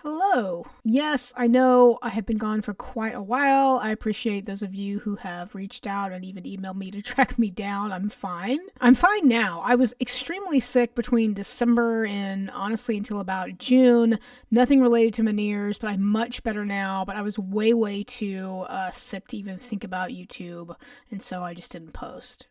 Hello. Yes, I know I have been gone for quite a while. I appreciate those of you who have reached out and even emailed me to track me down. I'm fine. I'm fine now. I was extremely sick between December and honestly until about June. Nothing related to Meniere's, but I'm much better now. But I was way too sick to even think about YouTube, and so I just didn't post.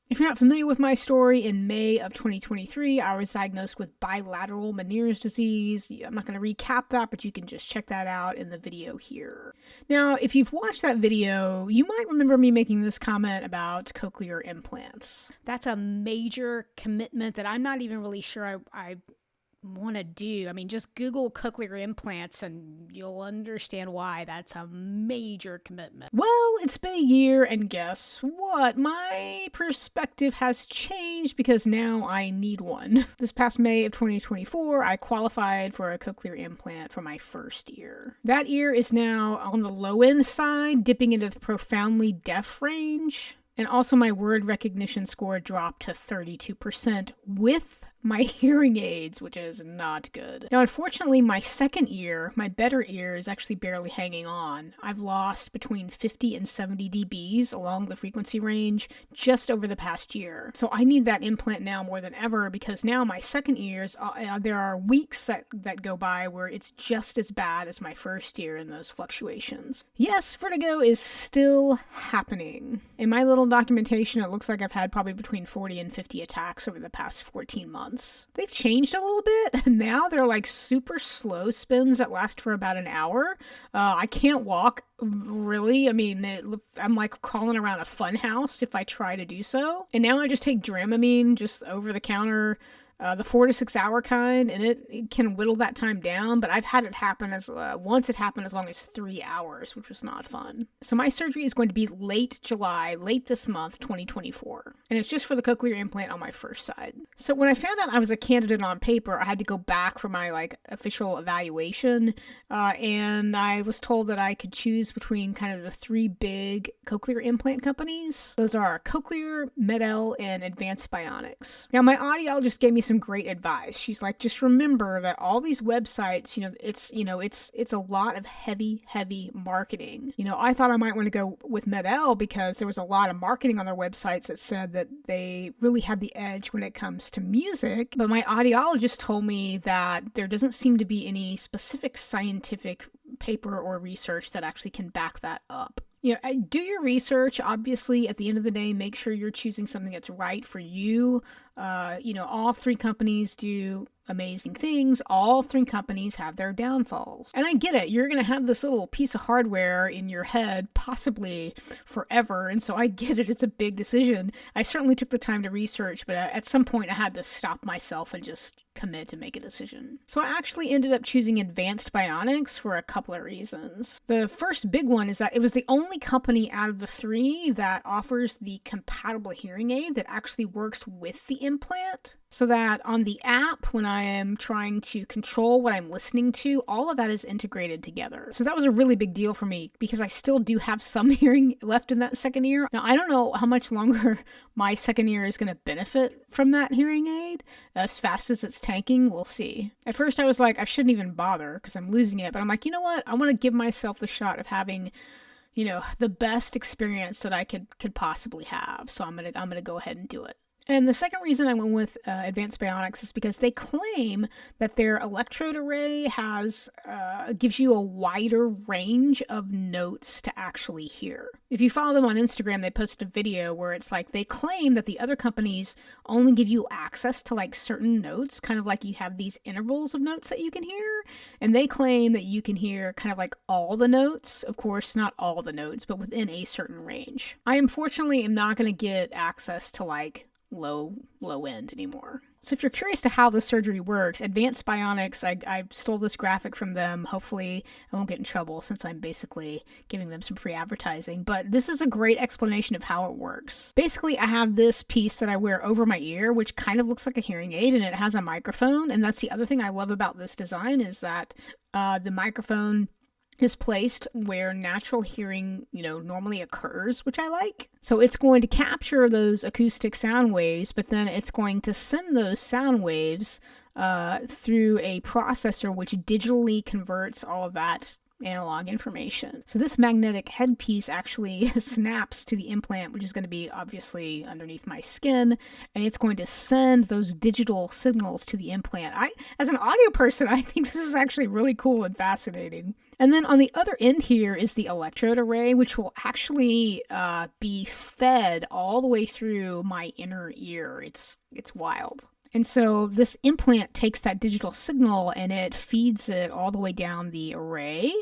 If you're not familiar with my story, in May of 2023, I was diagnosed with bilateral Meniere's disease. I'm not going to recap that, but you can just check that out in the video here. Now, if you've watched that video, you might remember me making this comment about cochlear implants. That's a major commitment that I'm not even really sure I want to do. I mean, just Google cochlear implants and you'll understand why that's a major commitment. Well, it's been a year, and guess what? My perspective has changed because now I need one. This past May of 2024, I qualified for a cochlear implant for my first ear. That ear is now on the low end side, dipping into the profoundly deaf range. And also my word recognition score dropped to 32% with my hearing aids, which is not good. Now, unfortunately, my second ear, my better ear, is actually barely hanging on. I've lost between 50 and 70 dBs along the frequency range just over the past year. So I need that implant now more than ever because now my second ears, there are weeks that go by where it's just as bad as my first ear in those fluctuations. Yes, vertigo is still happening. In my little documentation, it looks like I've had probably between 40 and 50 attacks over the past 14 months. They've changed a little bit. Now they're like super slow spins that last for about an hour. I can't walk, really. I mean, I'm like crawling around a fun house if I try to do so. And now I just take Dramamine just over the counter, the 4 to 6 hour kind, and it can whittle that time down, but I've had it happen once it happened as long as 3 hours, which was not fun. So my surgery is going to be late July, late this month, 2024, and it's just for the cochlear implant on my first side. So when I found out I was a candidate on paper, I had to go back for my official evaluation, and I was told that I could choose between kind of the 3 big cochlear implant companies. Those are Cochlear, Meniere, and Advanced Bionics. Now my audiologist gave me some great advice. She's like, just remember that all these websites, it's a lot of heavy marketing. I thought I might want to go with Meniere because there was a lot of marketing on their websites that said that they really had the edge when it comes to music. But my audiologist told me that there doesn't seem to be any specific scientific paper or research that actually can back that up. Do your research. Obviously, at the end of the day, make sure you're choosing something that's right for you. All 3 companies do amazing things. All 3 companies have their downfalls. And I get it. You're going to have this little piece of hardware in your head possibly forever. And so I get it. It's a big decision. I certainly took the time to research, but at some point I had to stop myself and just commit to make a decision. So I actually ended up choosing Advanced Bionics for a couple of reasons. The first big one is that it was the only company out of the 3 that offers the compatible hearing aid that actually works with the implant. So that on the app, when I am trying to control what I'm listening to, all of that is integrated together. So that was a really big deal for me because I still do have some hearing left in that second ear. Now, I don't know how much longer my second ear is going to benefit from that hearing aid. As fast as it's tanking, we'll see. At first, I was like, I shouldn't even bother because I'm losing it. But I'm like, you know what? I want to give myself the shot of having the best experience that I could possibly have. So I'm gonna go ahead and do it. And the second reason I went with Advanced Bionics is because they claim that their electrode array gives you a wider range of notes to actually hear. If you follow them on Instagram, they post a video where it's like they claim that the other companies only give you access to certain notes, kind of like you have these intervals of notes that you can hear, and they claim that you can hear kind of like all the notes. Of course, not all the notes, but within a certain range. I unfortunately am not going to get access to low end anymore. So if you're curious to how this surgery works, Advanced Bionics, I stole this graphic from them. Hopefully I won't get in trouble since I'm basically giving them some free advertising, but this is a great explanation of how it works. Basically, I have this piece that I wear over my ear, which kind of looks like a hearing aid, and it has a microphone, and that's the other thing I love about this design is that the microphone is placed where natural hearing, normally occurs, which I like. So it's going to capture those acoustic sound waves, but then it's going to send those sound waves through a processor which digitally converts all of that analog information. So this magnetic headpiece actually snaps to the implant, which is going to be obviously underneath my skin, and it's going to send those digital signals to the implant. As an audio person, I think this is actually really cool and fascinating. And then on the other end here is the electrode array, which will actually be fed all the way through my inner ear. It's wild. And so this implant takes that digital signal and it feeds it all the way down the array,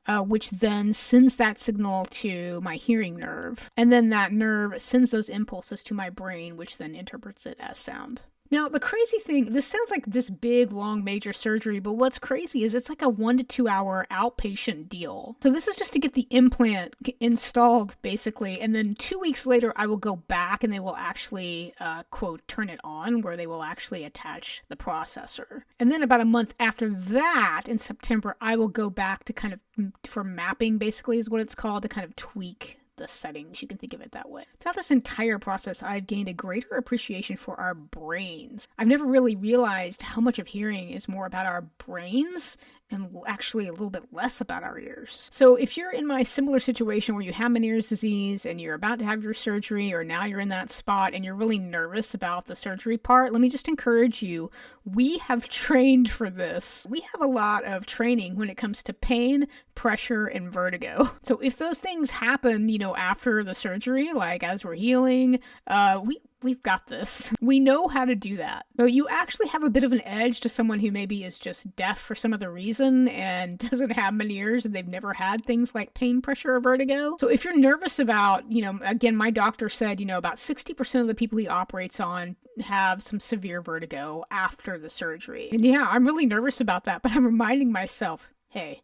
which then sends that signal to my hearing nerve. And then that nerve sends those impulses to my brain, which then interprets it as sound. Now, the crazy thing, this sounds like this big, long, major surgery, but what's crazy is it's like a 1 to 2 hour outpatient deal. So this is just to get the implant installed, basically, and then 2 weeks later, I will go back and they will actually, quote, turn it on, where they will actually attach the processor. And then about a month after that, in September, I will go back to kind of, for mapping, basically, is what it's called, to kind of tweak the settings. You can think of it that way. Throughout this entire process, I've gained a greater appreciation for our brains. I've never really realized how much of hearing is more about our brains and actually a little bit less about our ears. So if you're in my similar situation where you have Meniere's disease and you're about to have your surgery, or now you're in that spot and you're really nervous about the surgery part, let me just encourage you, we have trained for this. We have a lot of training when it comes to pain, pressure, and vertigo. So if those things happen, after the surgery, like as we're healing, we've got this. We know how to do that. So you actually have a bit of an edge to someone who maybe is just deaf for some other reason and doesn't have Meniere's and they've never had things like pain, pressure, or vertigo. So if you're nervous about, again, my doctor said, about 60% of the people he operates on have some severe vertigo after the surgery. And yeah, I'm really nervous about that, but I'm reminding myself, hey,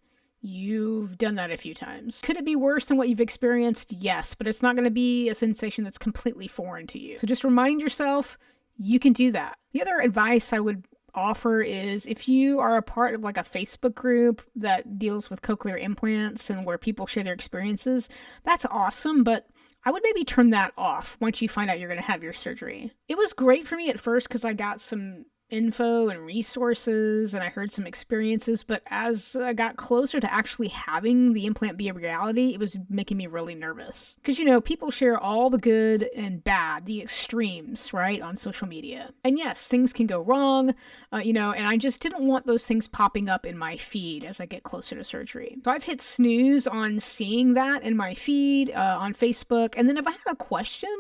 you've done that a few times. Could it be worse than what you've experienced? Yes, but it's not going to be a sensation that's completely foreign to you. So just remind yourself you can do that. The other advice I would offer is if you are a part of like a Facebook group that deals with cochlear implants and where people share their experiences, that's awesome, but I would maybe turn that off once you find out you're going to have your surgery. It was great for me at first because I got some info and resources and I heard some experiences, but as I got closer to actually having the implant be a reality, it was making me really nervous. Because, people share all the good and bad, the extremes, right, on social media. And yes, things can go wrong, and I just didn't want those things popping up in my feed as I get closer to surgery. So I've hit snooze on seeing that in my feed on Facebook, and then if I have a question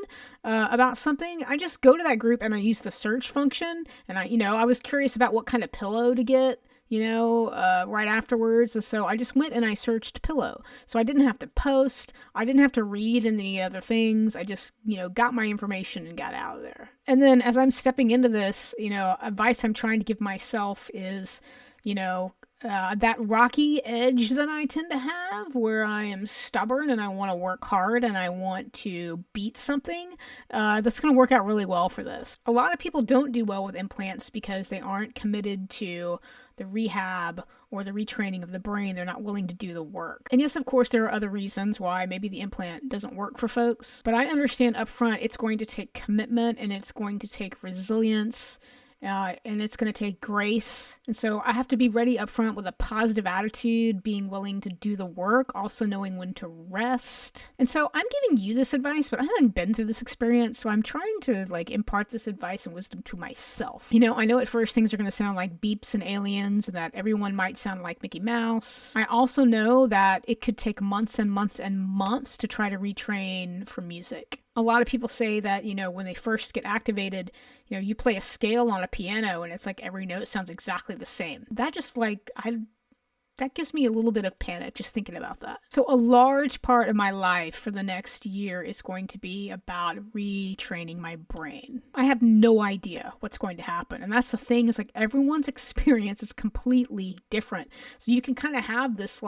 about something, I just go to that group and I use the search function, and I was curious about what kind of pillow to get, right afterwards. And so I just went and I searched pillow. So I didn't have to post. I didn't have to read any other things. I just, got my information and got out of there. And then as I'm stepping into this, advice I'm trying to give myself is, that rocky edge that I tend to have where I am stubborn and I want to work hard and I want to beat something, that's going to work out really well for this. A lot of people don't do well with implants because they aren't committed to the rehab or the retraining of the brain. They're not willing to do the work. And yes, of course, there are other reasons why maybe the implant doesn't work for folks, but I understand upfront it's going to take commitment and it's going to take resilience. And it's going to take grace. And so I have to be ready up front with a positive attitude, being willing to do the work, also knowing when to rest. And so I'm giving you this advice, but I haven't been through this experience. So I'm trying to impart this advice and wisdom to myself. I know at first things are going to sound like beeps and aliens and that everyone might sound like Mickey Mouse. I also know that it could take months and months and months to try to retrain for music. A lot of people say that, when they first get activated, you play a scale on a piano and it's like every note sounds exactly the same. That just that gives me a little bit of panic just thinking about that. So a large part of my life for the next year is going to be about retraining my brain. I have no idea what's going to happen. And that's the thing, is everyone's experience is completely different. So you can kind of have this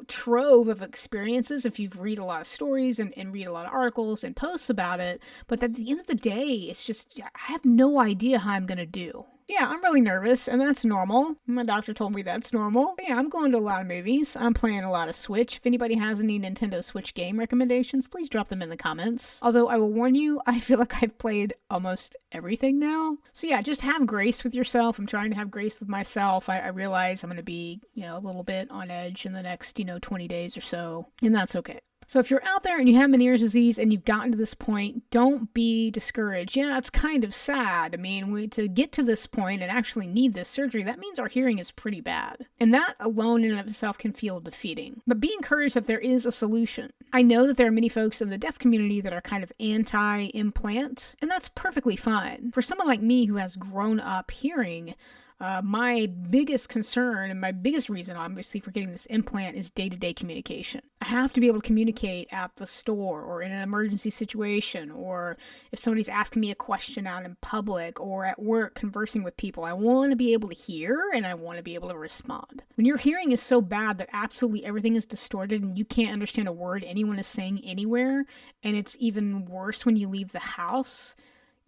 trove of experiences if you read a lot of stories and read a lot of articles and posts about it. But at the end of the day, it's just, I have no idea how I'm going to do. Yeah, I'm really nervous, and that's normal. My doctor told me that's normal. But yeah, I'm going to a lot of movies. I'm playing a lot of Switch. If anybody has any Nintendo Switch game recommendations, please drop them in the comments. Although I will warn you, I feel like I've played almost everything now. So yeah, just have grace with yourself. I'm trying to have grace with myself. I realize I'm going to be, a little bit on edge in the next, 20 days or so, and that's okay. So if you're out there and you have Meniere's disease and you've gotten to this point, don't be discouraged. Yeah, it's kind of sad. I mean, to get to this point and actually need this surgery, that means our hearing is pretty bad. And that alone in and of itself can feel defeating. But be encouraged that there is a solution. I know that there are many folks in the deaf community that are kind of anti-implant, and that's perfectly fine. For someone like me who has grown up hearing, my biggest concern and my biggest reason, obviously, for getting this implant is day-to-day communication. I have to be able to communicate at the store or in an emergency situation, or if somebody's asking me a question out in public or at work conversing with people. I want to be able to hear and I want to be able to respond. When your hearing is so bad that absolutely everything is distorted and you can't understand a word anyone is saying anywhere, and it's even worse when you leave the house,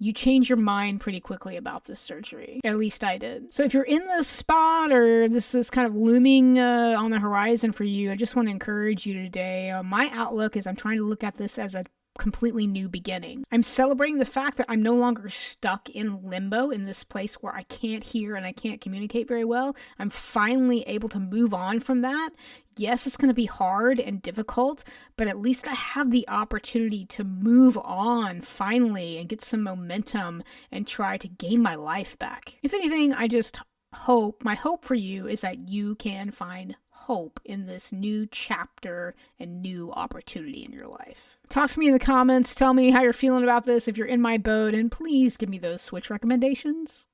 you change your mind pretty quickly about this surgery. At least I did. So if you're in this spot or this is kind of looming on the horizon for you, I just want to encourage you today. My outlook is I'm trying to look at this as a completely new beginning. I'm celebrating the fact that I'm no longer stuck in limbo in this place where I can't hear and I can't communicate very well. I'm finally able to move on from that. Yes, it's going to be hard and difficult, but at least I have the opportunity to move on finally and get some momentum and try to gain my life back. If anything, my hope for you is that you can find hope in this new chapter and new opportunity in your life. Talk to me in the comments. Tell me how you're feeling about this if you're in my boat, and please give me those Switch recommendations.